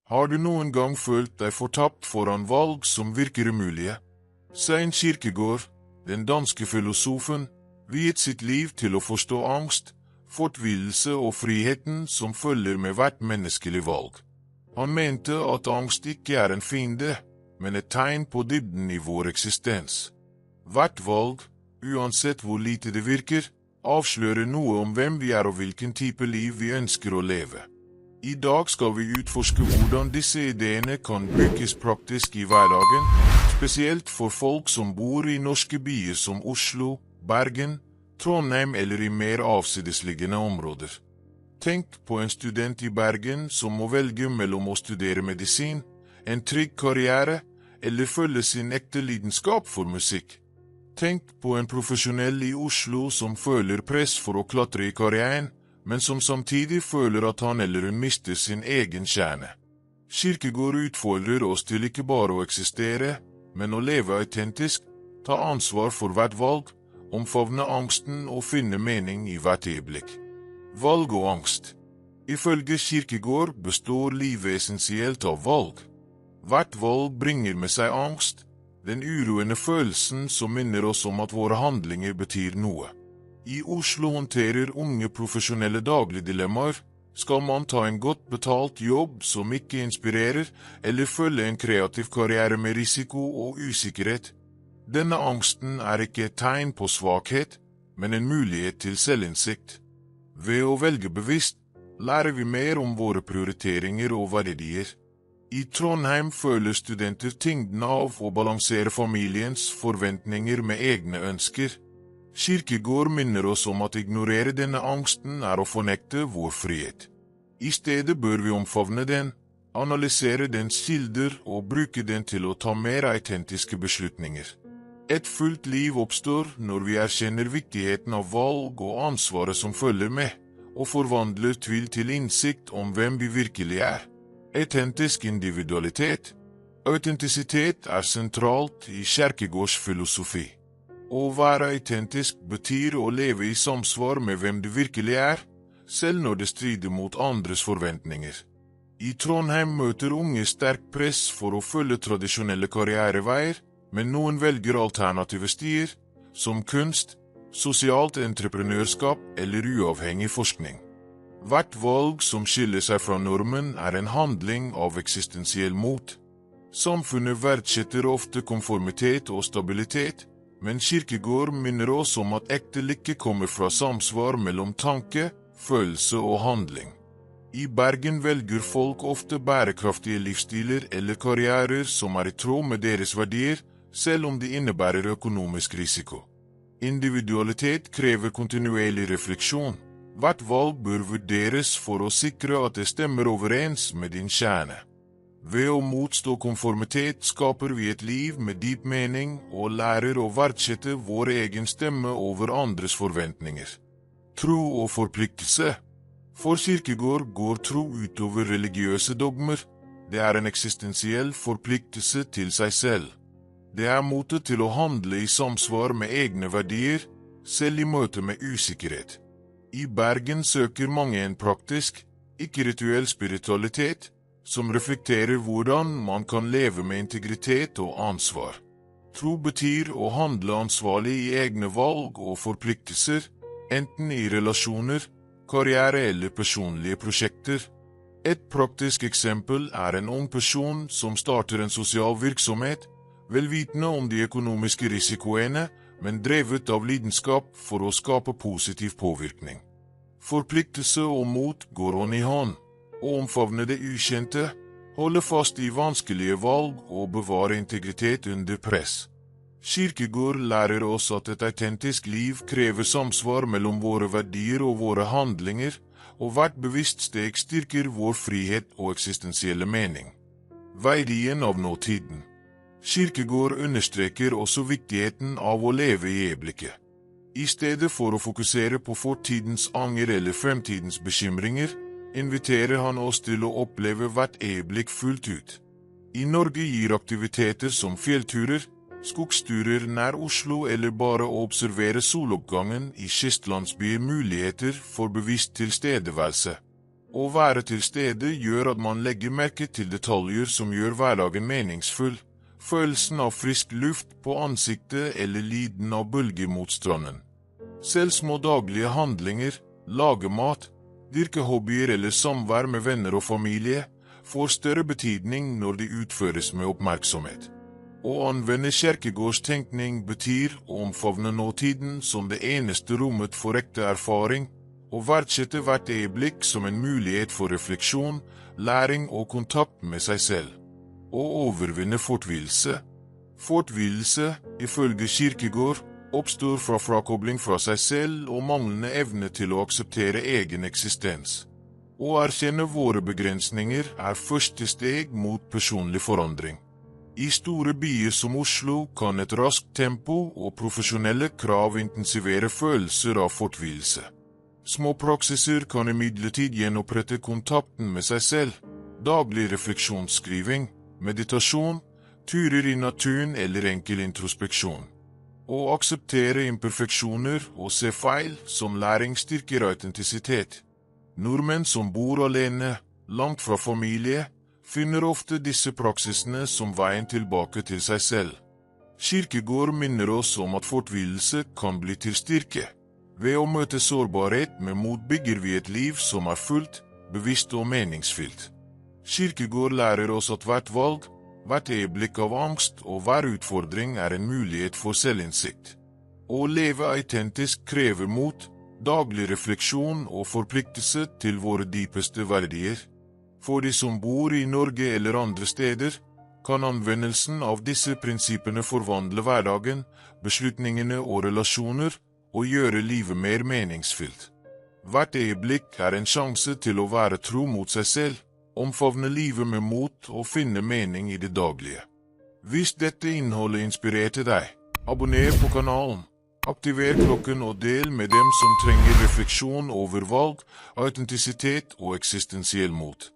Har du noen gang følt deg fortapt foran valg som virker umulige? Svein Kierkegaard, den danske filosofen, viet sitt liv til å forstå angst, fortvilelse og friheten som følger med hvert menneskelig valg. Han mente at angst ikke er en fiende, men et tegn på dybden i vår eksistens. Hvert valg, uansett hvor lite det virker, avslører noe om hvem vi er og hvilken type liv vi ønsker å leve. I dag skal vi utforske hvordan disse ideene kan brukes praktisk i hverdagen, spesielt for folk som bor i norske byer som Oslo, Bergen, Trondheim eller i mer avsidesliggende områder. Tenk på en student i Bergen som må velge mellom å studere medisin, en trygg karriere, eller følge sin ekte lidenskap for musikk. Tenk på en profesjonell i Oslo som føler press for å klatre i karrieren, men som samtidig føler at han eller hun mister sin egen kjerne. Kierkegaard utfordrer oss til ikke bare å eksistere, men å leve autentisk, ta ansvar for hvert valg, omfavne angsten og finne mening i hvert øyeblikk. Valg og angst. Ifølge Kierkegaard består livet essensielt av valg. Hvert valg bringer med seg angst, den uroende følelsen som minner oss om at våre handlinger betyr noe. I Oslo håndterer unge profesjonelle daglige dilemmaer. Skal man ta en godt betalt jobb som ikke inspirerer, eller følge en kreativ karriere med risiko og usikkerhet? Denne angsten er ikke et tegn på svakhet, men en mulighet til selvinnsikt. Ved å velge bevisst, lærer vi mer om våre prioriteringer og verdier. I Trondheim føler studenter tyngden av å balansere familiens forventninger med egne ønsker. Kierkegaard minner oss om at ignorere denne angsten er å fornekte vår frihet. I stedet bør vi omfavne den, analysere dens kilder og bruke den til å ta mer autentiske beslutninger. Et fullt liv oppstår når vi erkjenner viktigheten av valg og ansvaret som følger med, og forvandler tvil til innsikt om hvem vi virkelig er. Autentisk individualitet. Autentisitet er sentralt i Kierkegaards filosofi. Å være autentisk betyr å leve i samsvar med hvem du virkelig er, selv når det strider mot andres forventninger. I Trondheim møter unge sterk press for å følge tradisjonelle karriereveier, men noen velger alternative stier, som kunst, sosialt entreprenørskap eller uavhengig forskning. Hvert valg som skiller seg fra normen er en handling av eksistensiell mot. Samfunnet verdsetter ofte konformitet og stabilitet, men Kierkegaard minner oss om at ekte lykke kommer fra samsvar mellom tanke, følelse og handling. I Bergen velger folk ofte bærekraftige livsstiler eller karrierer som er i tråd med deres verdier, selv om de innebærer økonomisk risiko. Individualitet krever kontinuerlig refleksjon. Hvert valg bør vurderes for å sikre at det stemmer overens med din kjerne. Ved å motstå konformitet skaper vi et liv med dyp mening og lærer å verdsette vår egen stemme over andres forventninger. Tro og forpliktelse. For Kierkegaard går tro utover religiøse dogmer. Det er en eksistensiell forpliktelse til seg selv. Det er motet til å handle i samsvar med egne verdier, selv i møte med usikkerhet. I Bergen søker mange en praktisk, ikke rituell spiritualitet, som reflekterer hvordan man kan leve med integritet og ansvar. Tro betyr å handle ansvarlig i egne valg og forpliktelser, enten i relasjoner, karriere eller personlige prosjekter. Et praktisk eksempel er en ung person som starter en sosial virksomhet, velvitende om de økonomiske risikoene, men drevet av lidenskap for å skape positiv påvirkning. Forpliktelse og mot går hånd i hånd. Å omfavne det ukjente, holde fast i vanskelige valg og bevare integritet under press. Kierkegaard lærer oss at et autentisk liv krever samsvar mellom våre verdier og våre handlinger, og hvert bevisst steg styrker vår frihet og eksistensielle mening. Verdien av nåtiden. Kierkegaard understreker også viktigheten av å leve i øyeblikket. I stedet for å fokusere på fortidens anger eller fremtidens bekymringer, inviterer han oss til å oppleve hvert øyeblikk fullt ut. I Norge gir aktiviteter som fjellturer, skogsturer nær Oslo eller bare å observere soloppgangen i kystlandsbyer muligheter for bevisst tilstedeværelse. Å være til stede gjør at man legger merke til detaljer som gjør hverdagen meningsfull. Følelsen av frisk luft på ansiktet eller lyden av bølger mot stranden. Selv små daglige handlinger, lage mat, dyrke hobbyer eller samvær med venner og familie, får større betydning når de utføres med oppmerksomhet. Å anvende Kierkegaards tenkning betyr å omfavne nåtiden som det eneste rommet for ekte erfaring, og verdsette hvert øyeblikk som en mulighet for refleksjon, læring og kontakt med seg selv. Å overvinne fortvilelse. Fortvilelse, ifølge Kierkegaard, oppstår fra frakobling fra seg selv og manglende evne til å akseptere egen eksistens. Å erkjenne våre begrensninger er første steg mot personlig forandring. I store byer som Oslo kan et raskt tempo og profesjonelle krav intensivere følelser av fortvilelse. Små praksiser kan imidlertid gjenopprette kontakten med seg selv. Daglig refleksjonsskriving, meditasjon, turer i naturen eller enkel introspeksjon. Å akseptere imperfeksjoner og se feil som læring styrker autentisitet. Nordmenn som bor alene, langt fra familie, finner ofte disse praksisene som veien tilbake til seg selv. Kierkegaard minner oss om at fortvilelse kan bli til styrke. Ved å møte sårbarhet med mot bygger vi et liv som er fullt, bevisst og meningsfylt. Kierkegaard lærer oss at hvert valg, hvert øyeblikk av angst og hver utfordring er en mulighet for selvinnsikt. Å leve autentisk krever mot, daglig refleksjon og forpliktelse til våre dypeste verdier. For de som bor i Norge eller andre steder, kan anvendelsen av disse prinsippene forvandle hverdagen, beslutningene og relasjoner, og gjøre livet mer meningsfylt. Hvert øyeblikk er en sjanse til å være tro mot seg selv, omfavne livet med mot og finne mening i det daglige. Hvis dette innholdet inspirerte deg, abonner på kanalen, aktiver klokken og del med dem som trenger refleksjon over valg, autentisitet og eksistensiell mot.